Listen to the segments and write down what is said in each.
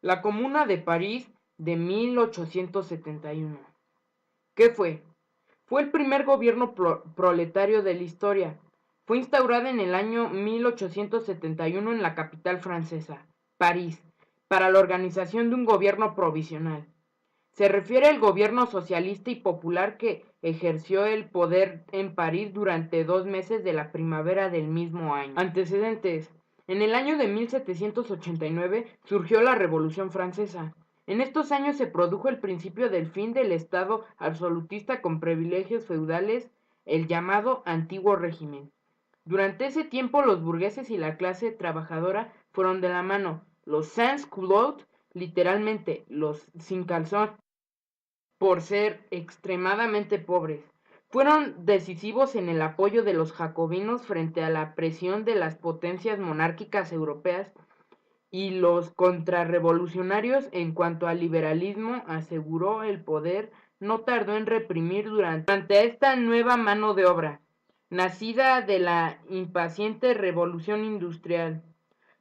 La Comuna de París de 1871. ¿Qué fue? Fue el primer gobierno proletario de la historia. Fue instaurada en el año 1871 en la capital francesa, París, para la organización de un gobierno provisional. Se refiere al gobierno socialista y popular que ejerció el poder en París durante 2 meses de la primavera del mismo año. Antecedentes. En el año de 1789 surgió la Revolución Francesa. En estos años se produjo el principio del fin del Estado absolutista con privilegios feudales, el llamado Antiguo Régimen. Durante ese tiempo los burgueses y la clase trabajadora fueron de la mano. Los sans culottes, literalmente los sin calzón, por ser extremadamente pobres. Fueron decisivos en el apoyo de los jacobinos frente a la presión de las potencias monárquicas europeas y los contrarrevolucionarios en cuanto al liberalismo aseguró el poder no tardó en reprimir durante esta nueva mano de obra, nacida de la impaciente revolución industrial.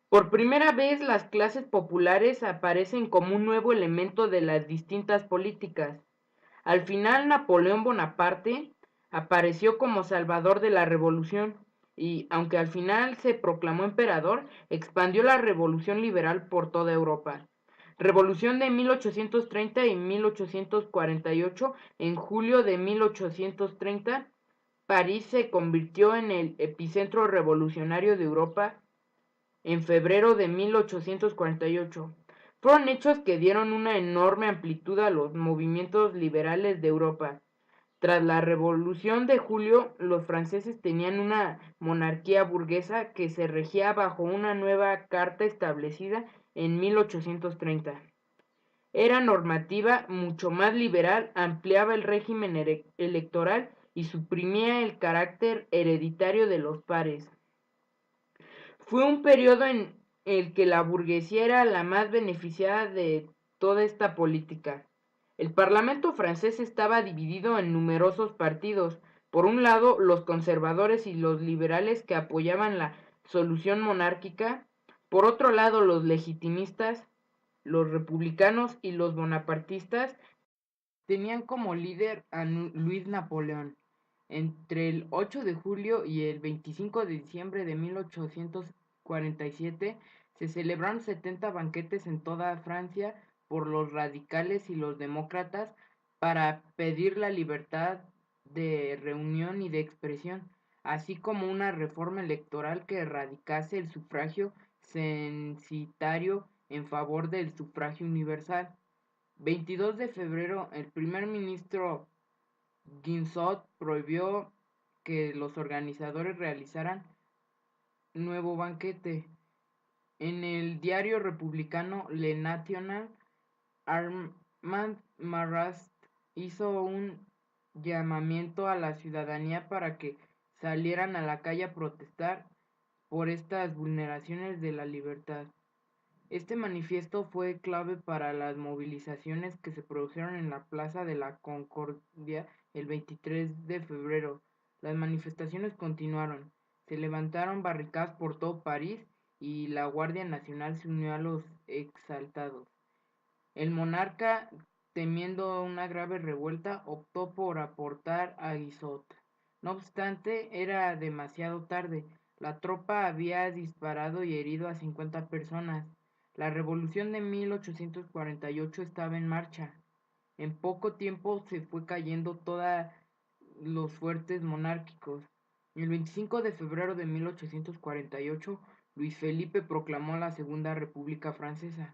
Por primera vez las clases populares aparecen como un nuevo elemento de las distintas políticas. Al final Napoleón Bonaparte apareció como salvador de la revolución y, aunque al final se proclamó emperador, expandió la revolución liberal por toda Europa. Revolución de 1830 y 1848. En julio de 1830, París se convirtió en el epicentro revolucionario de Europa en febrero de 1848. Fueron hechos que dieron una enorme amplitud a los movimientos liberales de Europa. Tras la Revolución de Julio, los franceses tenían una monarquía burguesa que se regía bajo una nueva carta establecida en 1830. Era normativa mucho más liberal, ampliaba el régimen electoral y suprimía el carácter hereditario de los pares. Fue un periodo en el que la burguesía era la más beneficiada de toda esta política. El Parlamento francés estaba dividido en numerosos partidos. Por un lado, los conservadores y los liberales que apoyaban la solución monárquica. Por otro lado, los legitimistas, los republicanos y los bonapartistas tenían como líder a Luis Napoleón. Entre el 8 de julio y el 25 de diciembre de 1847 se celebraron 70 banquetes en toda Francia por los radicales y los demócratas para pedir la libertad de reunión y de expresión, así como una reforma electoral que erradicase el sufragio censitario en favor del sufragio universal. 22 de febrero, el primer ministro Guinzot prohibió que los organizadores realizaran nuevo banquete. En el diario republicano Le National, Armand Marrast hizo un llamamiento a la ciudadanía para que salieran a la calle a protestar por estas vulneraciones de la libertad. Este manifiesto fue clave para las movilizaciones que se produjeron en la Plaza de la Concordia el 23 de febrero. Las manifestaciones continuaron, se levantaron barricadas por todo París y la Guardia Nacional se unió a los exaltados. El monarca, temiendo una grave revuelta, optó por aportar a Guizot. No obstante, era demasiado tarde. La tropa había disparado y herido a 50 personas. La revolución de 1848 estaba en marcha. En poco tiempo se fue cayendo todos los fuertes monárquicos. El 25 de febrero de 1848, Luis Felipe proclamó la Segunda República Francesa.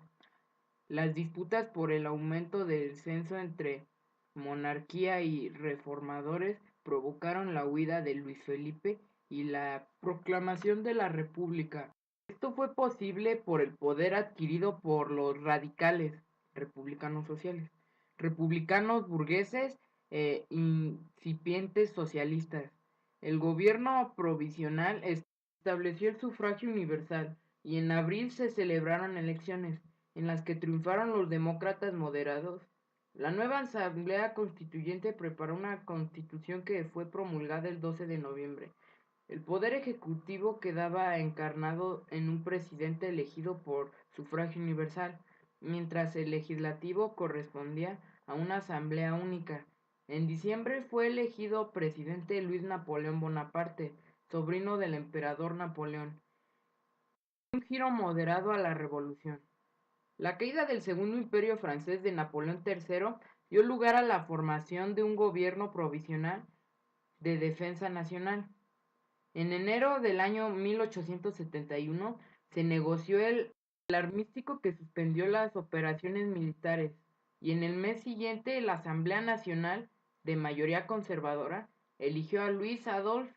Las disputas por el aumento del censo entre monarquía y reformadores provocaron la huida de Luis Felipe y la proclamación de la República. Esto fue posible por el poder adquirido por los radicales, republicanos sociales, republicanos burgueses e incipientes socialistas. El gobierno provisional estableció el sufragio universal y en abril se celebraron elecciones en las que triunfaron los demócratas moderados. La nueva Asamblea Constituyente preparó una constitución que fue promulgada el 12 de noviembre. El poder ejecutivo quedaba encarnado en un presidente elegido por sufragio universal. mientras el legislativo correspondía a una asamblea única. En diciembre fue elegido presidente Luis Napoleón Bonaparte, sobrino del emperador Napoleón, un giro moderado a la revolución. La caída del Segundo Imperio francés de Napoleón III dio lugar a la formación de un gobierno provisional de defensa nacional. En enero del año 1871 se negoció el armisticio que suspendió las operaciones militares, y en el mes siguiente la Asamblea Nacional, de mayoría conservadora, eligió a Louis Adolphe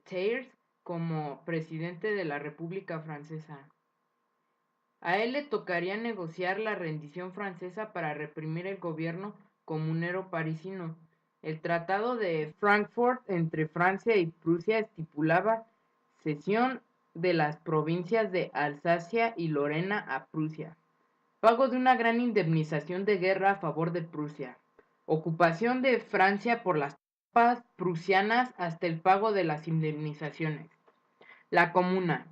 Thiers como presidente de la República Francesa. A él le tocaría negociar la rendición francesa para reprimir el gobierno comunero parisino. El Tratado de Frankfurt entre Francia y Prusia estipulaba cesión de las provincias de Alsacia y Lorena a Prusia, pago de una gran indemnización de guerra a favor de Prusia, ocupación de Francia por las tropas prusianas hasta el pago de las indemnizaciones. La Comuna.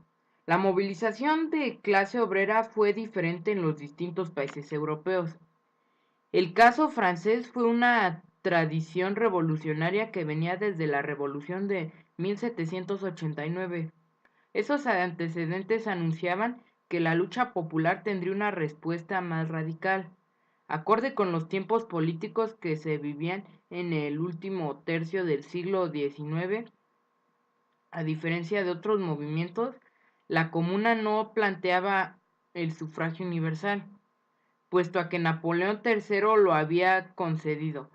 La movilización de clase obrera fue diferente en los distintos países europeos. El caso francés fue una tradición revolucionaria que venía desde la Revolución de 1789. Esos antecedentes anunciaban que la lucha popular tendría una respuesta más radical, acorde con los tiempos políticos que se vivían en el último tercio del siglo XIX. A diferencia de otros movimientos, la Comuna no planteaba el sufragio universal, puesto a que Napoleón III lo había concedido.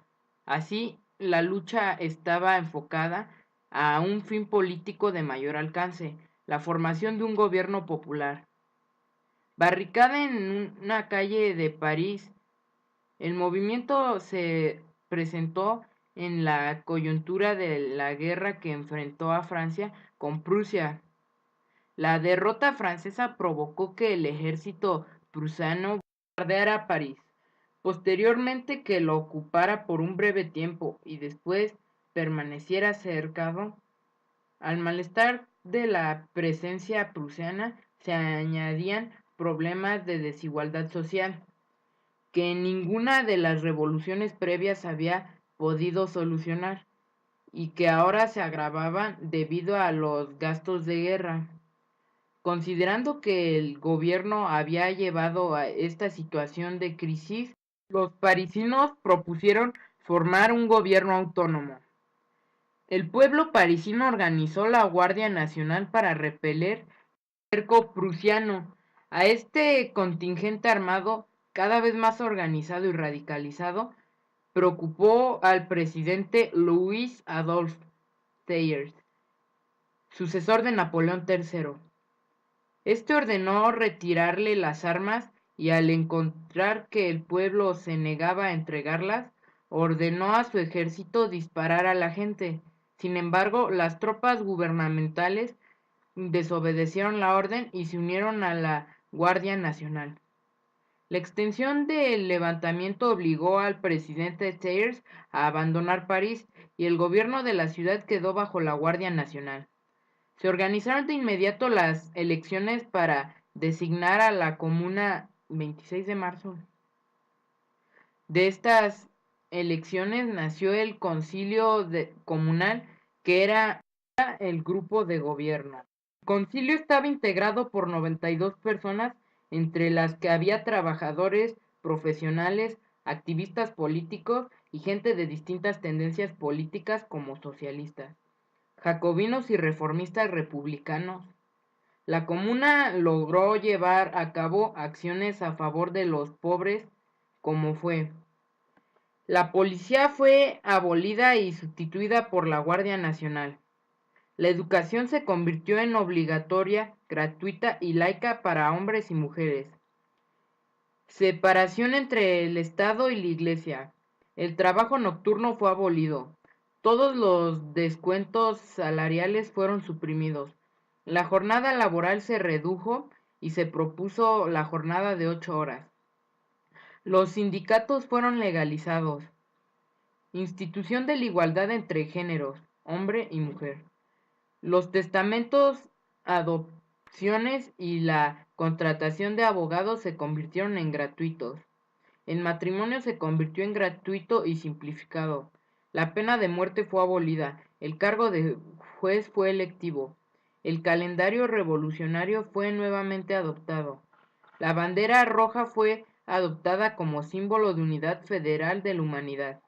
Así, la lucha estaba enfocada a un fin político de mayor alcance, la formación de un gobierno popular. Barricada en una calle de París, el movimiento se presentó en la coyuntura de la guerra que enfrentó a Francia con Prusia. La derrota francesa provocó que el ejército prusiano bombardeara París, posteriormente que lo ocupara por un breve tiempo y después permaneciera cercado. Al malestar de la presencia prusiana se añadían problemas de desigualdad social, que ninguna de las revoluciones previas había podido solucionar, y que ahora se agravaban debido a los gastos de guerra. Considerando que el gobierno había llevado a esta situación de crisis, los parisinos propusieron formar un gobierno autónomo. El pueblo parisino organizó la Guardia Nacional para repeler el cerco prusiano. A este contingente armado, cada vez más organizado y radicalizado, preocupó al presidente Louis Adolphe Thiers, sucesor de Napoleón III. Este ordenó retirarle las armas y al encontrar que el pueblo se negaba a entregarlas, ordenó a su ejército disparar a la gente. Sin embargo, las tropas gubernamentales desobedecieron la orden y se unieron a la Guardia Nacional. La extensión del levantamiento obligó al presidente Thiers a abandonar París y el gobierno de la ciudad quedó bajo la Guardia Nacional. Se organizaron de inmediato las elecciones para designar a la Comuna 26 de marzo. De estas elecciones nació el Concilio Comunal, que era el grupo de gobierno. El concilio estaba integrado por 92 personas, entre las que había trabajadores, profesionales, activistas políticos y gente de distintas tendencias políticas como socialistas, jacobinos y reformistas republicanos. La comuna logró llevar a cabo acciones a favor de los pobres, como fue: la policía fue abolida y sustituida por la Guardia Nacional. La educación se convirtió en obligatoria, gratuita y laica para hombres y mujeres. Separación entre el Estado y la Iglesia. El trabajo nocturno fue abolido. Todos los descuentos salariales fueron suprimidos. La jornada laboral se redujo y se propuso la jornada de 8 horas. Los sindicatos fueron legalizados. Institución de la igualdad entre géneros, hombre y mujer. Los testamentos extorsiones y la contratación de abogados se convirtieron en gratuitos. El matrimonio se convirtió en gratuito y simplificado. La pena de muerte fue abolida. El cargo de juez fue electivo. El calendario revolucionario fue nuevamente adoptado. La bandera roja fue adoptada como símbolo de unidad federal de la humanidad.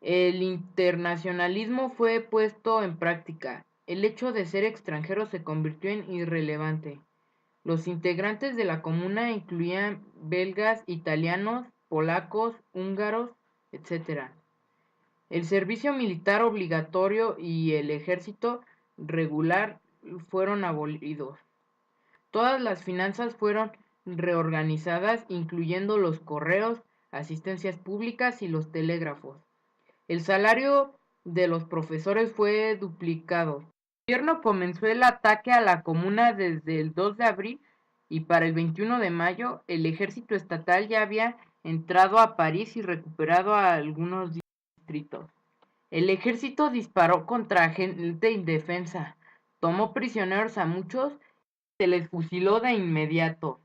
El internacionalismo fue puesto en práctica. El hecho de ser extranjero se convirtió en irrelevante. Los integrantes de la comuna incluían belgas, italianos, polacos, húngaros, etc. El servicio militar obligatorio y el ejército regular fueron abolidos. Todas las finanzas fueron reorganizadas, incluyendo los correos, asistencias públicas y los telégrafos. El salario de los profesores fue duplicado. El gobierno comenzó el ataque a la comuna desde el 2 de abril y para el 21 de mayo el ejército estatal ya había entrado a París y recuperado a algunos distritos. El ejército disparó contra gente indefensa, tomó prisioneros a muchos y se les fusiló de inmediato.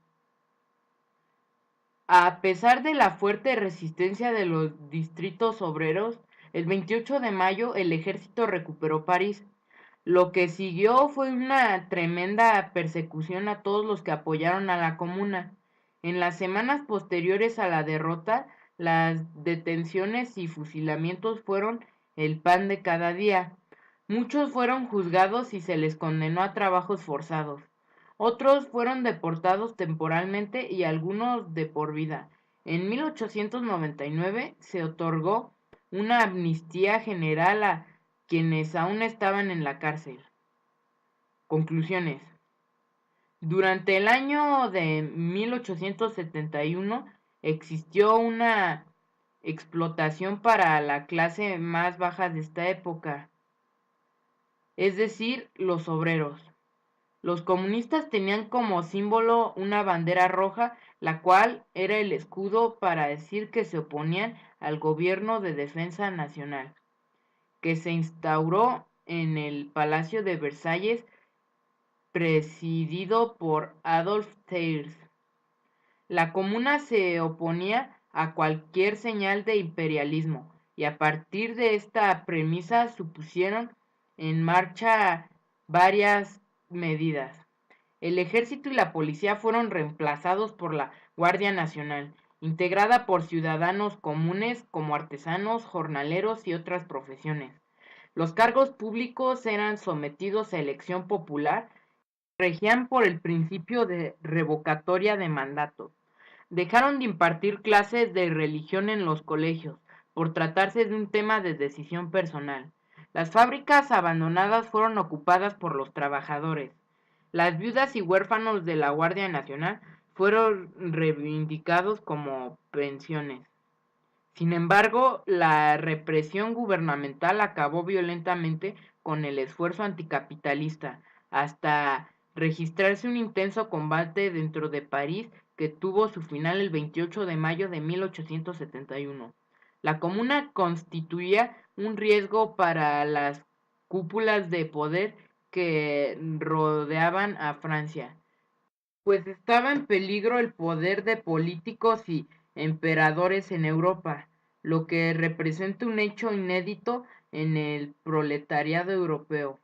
A pesar de la fuerte resistencia de los distritos obreros, el 28 de mayo el ejército recuperó París. Lo que siguió fue una tremenda persecución a todos los que apoyaron a la comuna. En las semanas posteriores a la derrota, las detenciones y fusilamientos fueron el pan de cada día. Muchos fueron juzgados y se les condenó a trabajos forzados. Otros fueron deportados temporalmente y algunos de por vida. En 1899 se otorgó una amnistía general a quienes aún estaban en la cárcel. Conclusiones. Durante el año de 1871 existió una explotación para la clase más baja de esta época, es decir, los obreros. Los comunistas tenían como símbolo una bandera roja, la cual era el escudo para decir que se oponían al gobierno de defensa nacional, que se instauró en el Palacio de Versalles, presidido por Adolf Thiers. La comuna se oponía a cualquier señal de imperialismo, y a partir de esta premisa supusieron en marcha varias medidas. El ejército y la policía fueron reemplazados por la Guardia Nacional, integrada por ciudadanos comunes como artesanos, jornaleros y otras profesiones. Los cargos públicos eran sometidos a elección popular y regían por el principio de revocatoria de mandato. Dejaron de impartir clases de religión en los colegios, por tratarse de un tema de decisión personal. Las fábricas abandonadas fueron ocupadas por los trabajadores. Las viudas y huérfanos de la Guardia Nacional fueron reivindicados como pensiones. Sin embargo, la represión gubernamental acabó violentamente con el esfuerzo anticapitalista, hasta registrarse un intenso combate dentro de París que tuvo su final el 28 de mayo de 1871. La comuna constituía un riesgo para las cúpulas de poder que rodeaban a Francia, pues estaba en peligro el poder de políticos y emperadores en Europa, lo que representa un hecho inédito en el proletariado europeo.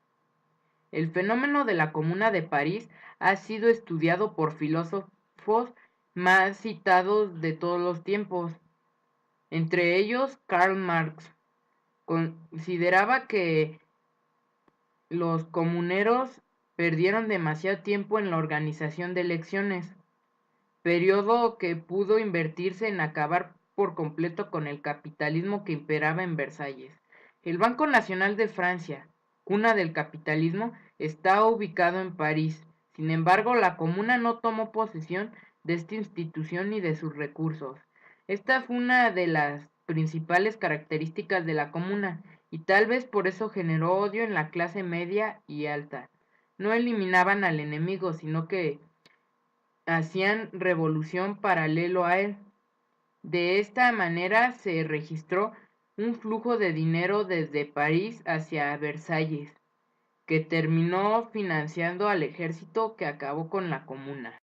El fenómeno de la Comuna de París ha sido estudiado por filósofos más citados de todos los tiempos, entre ellos Karl Marx. Consideraba que los comuneros perdieron demasiado tiempo en la organización de elecciones, periodo que pudo invertirse en acabar por completo con el capitalismo que imperaba en Versalles. El Banco Nacional de Francia, cuna del capitalismo, está ubicado en París. Sin embargo, la comuna no tomó posesión de esta institución ni de sus recursos. Esta fue una de las principales características de la comuna, y tal vez por eso generó odio en la clase media y alta. No eliminaban al enemigo, sino que hacían revolución paralelo a él. De esta manera se registró un flujo de dinero desde París hacia Versalles, que terminó financiando al ejército que acabó con la comuna.